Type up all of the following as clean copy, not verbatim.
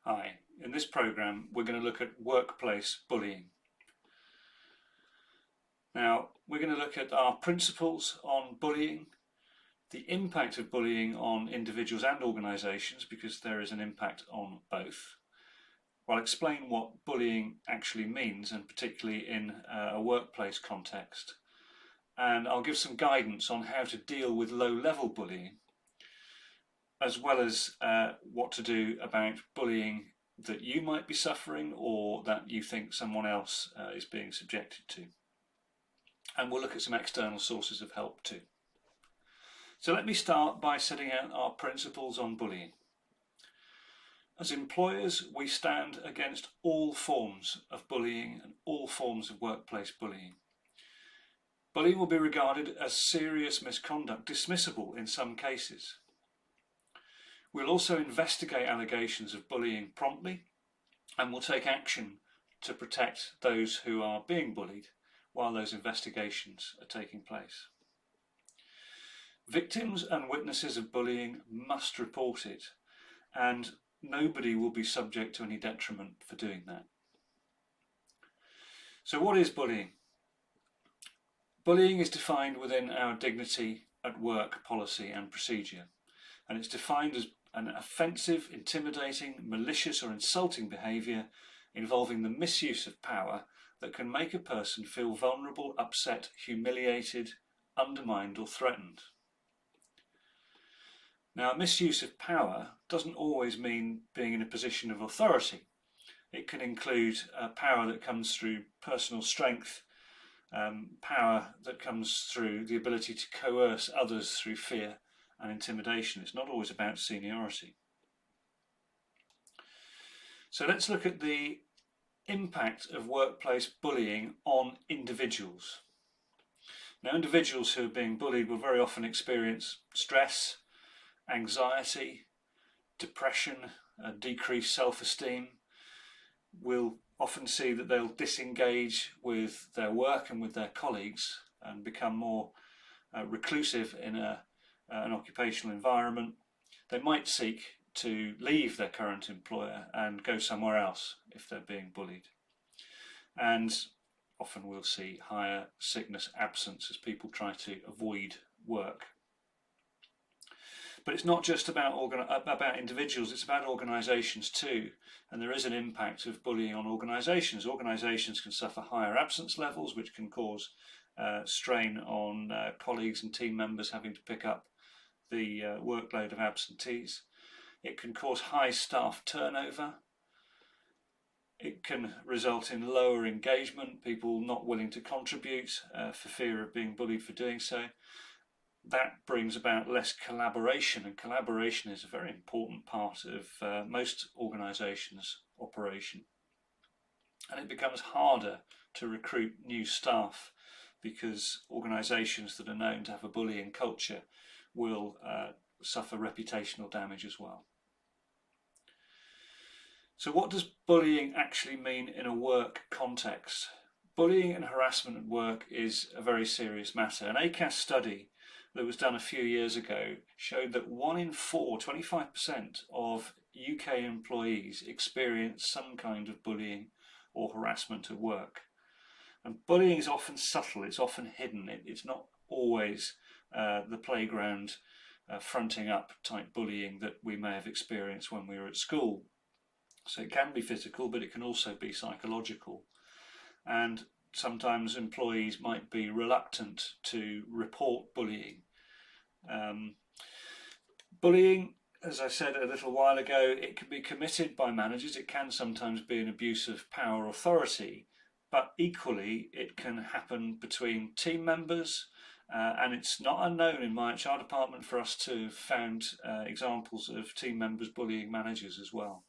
Hi, in this programme we're going to look at workplace bullying. Now we're going to look at our principles on bullying, the impact of bullying on individuals and organisations, because there is an impact on both. I'll explain what bullying actually means, and particularly in a workplace context. And I'll give some guidance on how to deal with low-level bullying, as well as what to do about bullying that you might be suffering or that you think someone else is being subjected to. And we'll look at some external sources of help too. So let me start by setting out our principles on bullying. As employers, we stand against all forms of bullying and all forms of workplace bullying. Bullying will be regarded as serious misconduct, dismissible in some cases. We'll also investigate allegations of bullying promptly, and we'll take action to protect those who are being bullied while those investigations are taking place. Victims and witnesses of bullying must report it, and nobody will be subject to any detriment for doing that. So what is bullying? Bullying is defined within our dignity at work policy and procedure, and it's defined as an offensive, intimidating, malicious or insulting behaviour involving the misuse of power that can make a person feel vulnerable, upset, humiliated, undermined or threatened. Now, misuse of power doesn't always mean being in a position of authority. It can include power that comes through personal strength, power that comes through the ability to coerce others through fear and intimidation. It's not always about seniority. So let's look at the impact of workplace bullying on individuals. Now, individuals who are being bullied will very often experience stress, anxiety, depression, decreased self-esteem. We'll often see that they'll disengage with their work and with their colleagues and become more reclusive in an occupational environment. They might seek to leave their current employer and go somewhere else if they're being bullied. And often we'll see higher sickness absence as people try to avoid work. But it's not just about individuals, it's about organisations too. And there is an impact of bullying on organisations. Organisations can suffer higher absence levels, which can cause strain on colleagues and team members having to pick up the workload of absentees. It can cause high staff turnover. It can result in lower engagement, people not willing to contribute for fear of being bullied for doing so. That brings about less collaboration, and collaboration is a very important part of most organisations' operation. And it becomes harder to recruit new staff because organisations that are known to have a bullying culture will suffer reputational damage as well. So what does bullying actually mean in a work context? Bullying and harassment at work is a very serious matter. An ACAS study that was done a few years ago showed that 1 in 4, 25% of UK employees experience some kind of bullying or harassment at work. And bullying is often subtle, it's often hidden, it's not always the playground fronting up type bullying that we may have experienced when we were at school. So it can be physical, but it can also be psychological. And sometimes employees might be reluctant to report bullying. Bullying, as I said a little while ago, it can be committed by managers. It can sometimes be an abuse of power or authority, but equally it can happen between team members, and it's not unknown in my HR department for us to have found examples of team members bullying managers as well.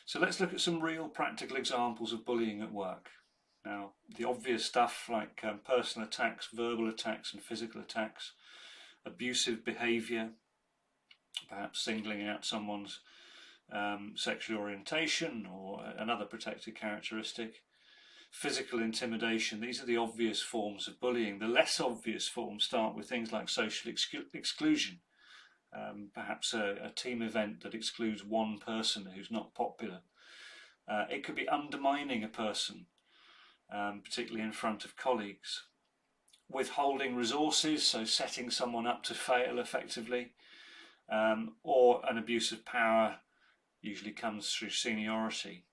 So let's look at some real practical examples of bullying at work. Now, the obvious stuff like personal attacks, verbal attacks and physical attacks, abusive behaviour, perhaps singling out someone's sexual orientation or another protected characteristic, physical intimidation. These are the obvious forms of bullying. The less obvious forms start with things like social exclusion, perhaps a team event that excludes one person who's not popular. It could be undermining a person, particularly in front of colleagues. Withholding resources, so setting someone up to fail effectively, or an abuse of power usually comes through seniority.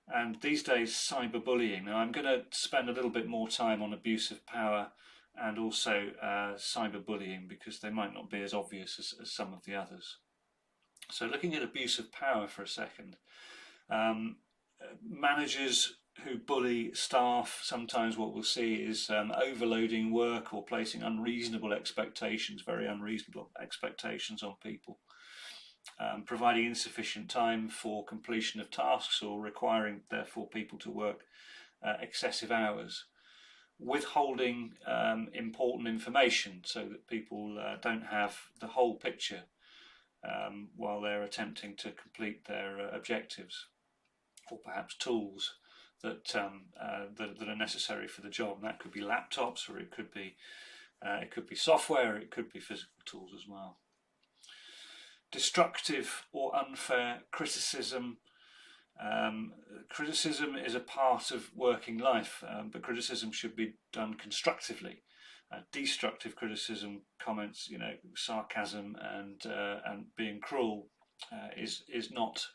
And these days, cyberbullying. Now, I'm going to spend a little bit more time on abuse of power and also cyberbullying, because they might not be as obvious as some of the others. So looking at abuse of power for a second, managers who bully staff, sometimes what we'll see is overloading work or placing unreasonable expectations, very unreasonable expectations on people. Providing insufficient time for completion of tasks, or requiring therefore people to work excessive hours. Withholding important information so that people don't have the whole picture while they're attempting to complete their objectives, or perhaps tools that are necessary for the job. And that could be laptops, or it could be software, it could be physical tools as well. Destructive or unfair criticism. Criticism is a part of working life, but criticism should be done constructively. Destructive criticism, comments, sarcasm and being cruel, is not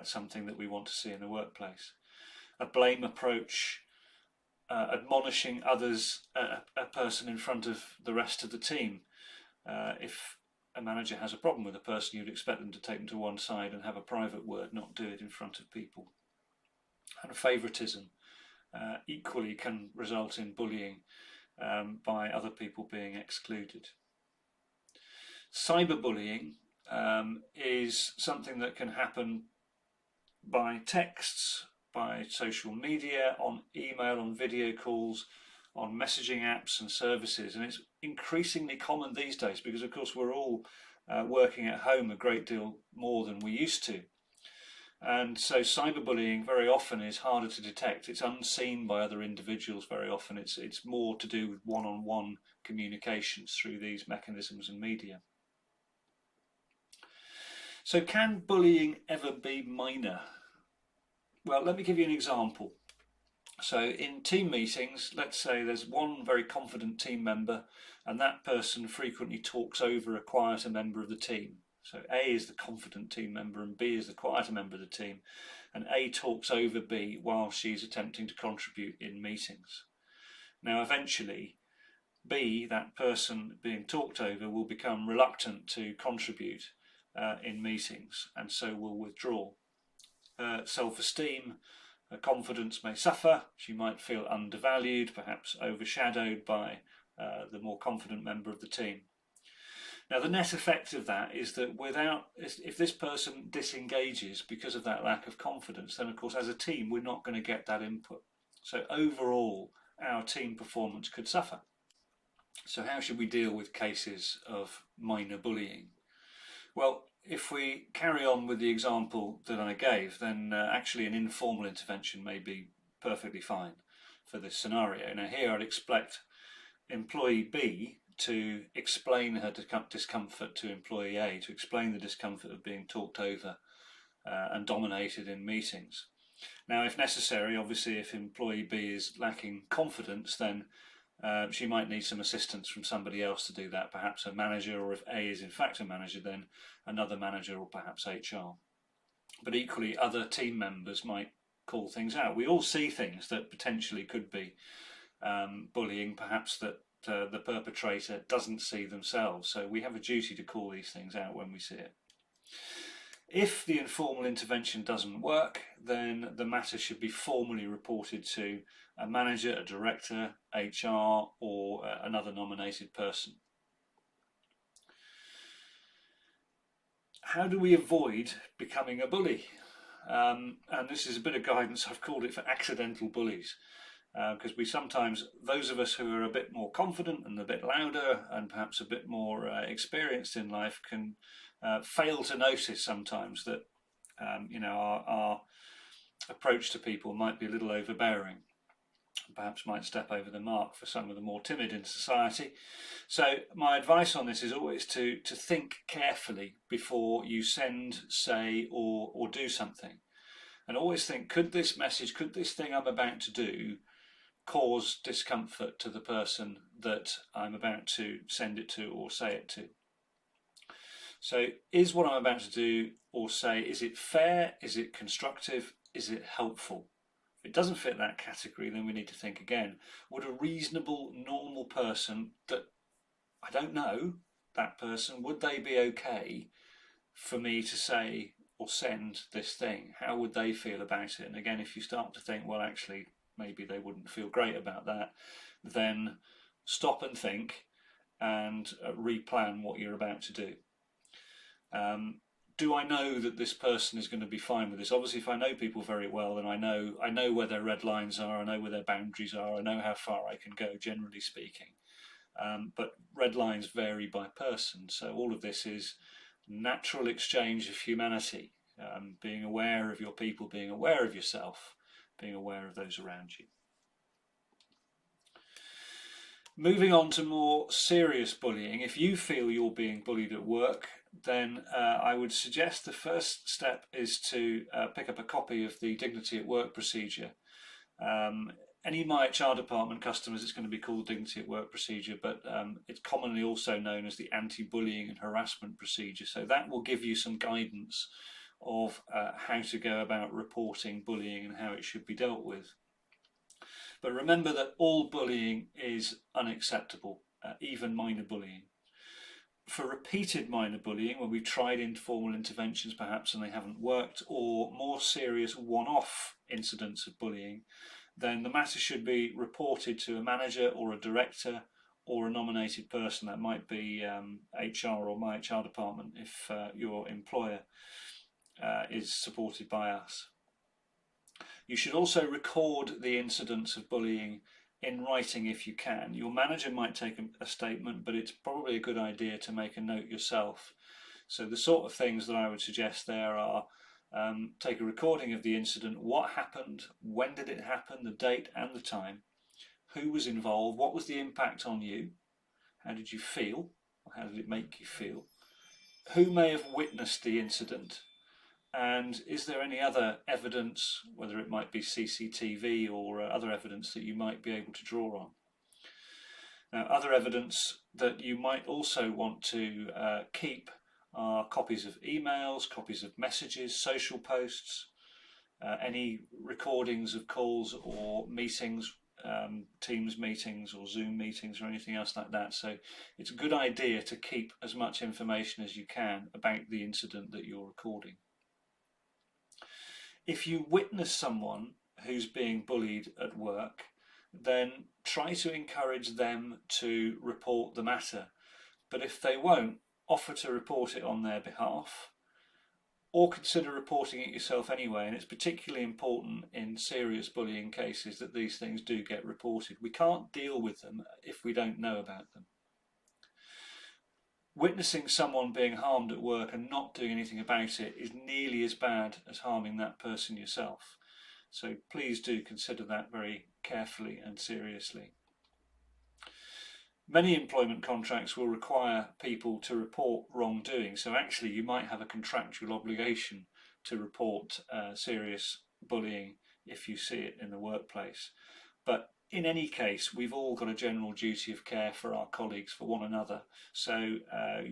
something that we want to see in the workplace. A blame approach, admonishing others, a person in front of the rest of the team. If a manager has a problem with a person, you'd expect them to take them to one side and have a private word, not do it in front of people. And favouritism equally can result in bullying by other people being excluded. Cyberbullying is something that can happen by texts, by social media, on email, on video calls, on messaging apps and services, and it's increasingly common these days because, of course, we're all working at home a great deal more than we used to. And so cyberbullying very often is harder to detect. It's unseen by other individuals very often. It's more to do with one-on-one communications through these mechanisms and media. So can bullying ever be minor? Well, let me give you an example. So in team meetings, let's say there's one very confident team member, and that person frequently talks over a quieter member of the team. So A is the confident team member and B is the quieter member of the team, and A talks over B while she's attempting to contribute in meetings. Now eventually B, that person being talked over, will become reluctant to contribute in meetings, and so will withdraw. Self-esteem, confidence may suffer. She might feel undervalued, perhaps overshadowed by the more confident member of the team. Now, the net effect of that is that if this person disengages because of that lack of confidence, then of course as a team we're not going to get that input. So overall our team performance could suffer. So how should we deal with cases of minor bullying? Well, if we carry on with the example that I gave, then actually an informal intervention may be perfectly fine for this scenario. Now here I'd expect employee B to explain her discomfort to employee A, to explain the discomfort of being talked over and dominated in meetings. Now if necessary, obviously if employee B is lacking confidence, then she might need some assistance from somebody else to do that, perhaps a manager, or if A is in fact a manager, then another manager or perhaps HR. But equally other team members might call things out. We all see things that potentially could be bullying, perhaps that the perpetrator doesn't see themselves, so we have a duty to call these things out when we see it. If the informal intervention doesn't work, then the matter should be formally reported to a manager, a director, HR, or another nominated person. How do we avoid becoming a bully? And this is a bit of guidance. I've called it for accidental bullies, because we sometimes, those of us who are a bit more confident and a bit louder and perhaps a bit more experienced in life, can fail to notice sometimes that our approach to people might be a little overbearing. perhaps might step over the mark for some of the more timid in society. So my advice on this is always to think carefully before you send, say, or do something. And always think, could this message, could this thing I'm about to do cause discomfort to the person that I'm about to send it to or say it to? So is what I'm about to do or say, is it fair? Is it constructive? Is it helpful? If it doesn't fit that category, then we need to think again. Would a reasonable, normal person that I don't know, that person, would they be okay for me to say or send this thing? How would they feel about it? And again, if you start to think, well, actually, maybe they wouldn't feel great about that, then stop and think and replan what you're about to do. Do I know that this person is going to be fine with this? Obviously, if I know people very well, then I know where their red lines are, I know where their boundaries are, I know how far I can go, generally speaking. But red lines vary by person, so all of this is natural exchange of humanity, being aware of your people, being aware of yourself, being aware of those around you. Moving on to more serious bullying, if you feel you're being bullied at work, then I would suggest the first step is to pick up a copy of the Dignity at Work procedure. Any MyHR department customers, it's going to be called Dignity at Work procedure, but it's commonly also known as the anti-bullying and harassment procedure. So that will give you some guidance of how to go about reporting bullying and how it should be dealt with. But remember that all bullying is unacceptable, even minor bullying. For repeated minor bullying, when we've tried informal interventions perhaps and they haven't worked, or more serious one-off incidents of bullying, then the matter should be reported to a manager or a director or a nominated person. That might be HR or my HR department if your employer is supported by us. You should also record the incidents of bullying in writing if you can. Your manager might take a statement, but it's probably a good idea to make a note yourself. So the sort of things that I would suggest there are take a recording of the incident, what happened, when did it happen, the date and the time, who was involved, what was the impact on you, how did you feel, or how did it make you feel, who may have witnessed the incident, and is there any other evidence, whether it might be CCTV or other evidence that you might be able to draw on. Now, other evidence that you might also want to keep are copies of emails, copies of messages, social posts, any recordings of calls or meetings, Teams meetings or Zoom meetings or anything else like that. So it's a good idea to keep as much information as you can about the incident that you're recording. If you witness someone who's being bullied at work, then try to encourage them to report the matter. But if they won't, offer to report it on their behalf, or consider reporting it yourself anyway. And it's particularly important in serious bullying cases that these things do get reported. We can't deal with them if we don't know about them. Witnessing someone being harmed at work and not doing anything about it is nearly as bad as harming that person yourself. So please do consider that very carefully and seriously. Many employment contracts will require people to report wrongdoing, so actually you might have a contractual obligation to report serious bullying if you see it in the workplace. But in any case, we've all got a general duty of care for our colleagues, for one another, so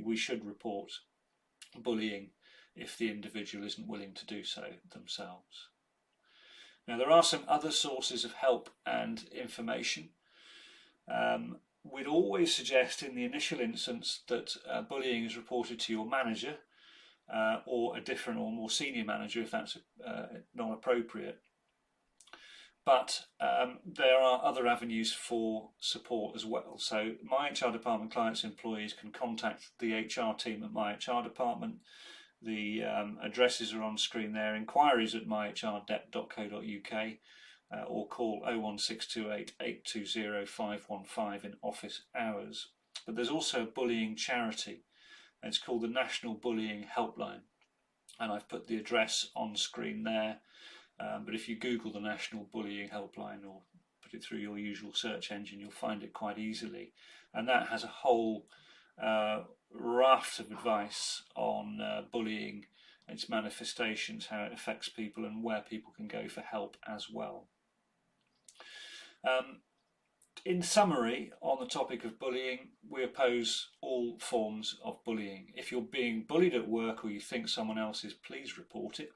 we should report bullying if the individual isn't willing to do so themselves. Now, there are some other sources of help and information. We'd always suggest in the initial instance that bullying is reported to your manager or a different or more senior manager if that's not appropriate. But there are other avenues for support as well. So my HR department clients' employees can contact the HR team at my HR department. The addresses are on screen there, inquiries at myhrdept.co.uk or call 01628 820 515 in office hours. But there's also a bullying charity, and it's called the National Bullying Helpline. And I've put the address on screen there. But if you Google the National Bullying Helpline or put it through your usual search engine, you'll find it quite easily. And that has a whole raft of advice on bullying, its manifestations, how it affects people, and where people can go for help as well. In summary, on the topic of bullying, we oppose all forms of bullying. If you're being bullied at work or you think someone else is, please report it.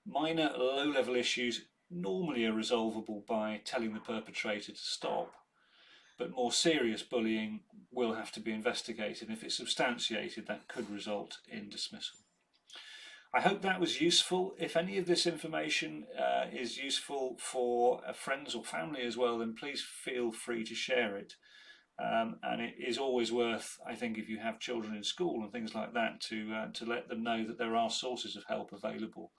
Minor low-level issues normally are resolvable by telling the perpetrator to stop, but more serious bullying will have to be investigated. If it's substantiated, that could result in dismissal. I hope that was useful. If any of this information is useful for friends or family as well, then please feel free to share it. And it is always worth, I think, if you have children in school and things like that, to let them know that there are sources of help available.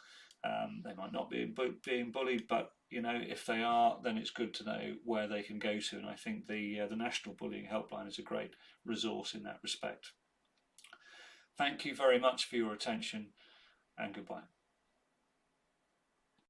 They might not be being bullied, but if they are, then it's good to know where they can go to. And I think the National Bullying Helpline is a great resource in that respect. Thank you very much for your attention, and goodbye.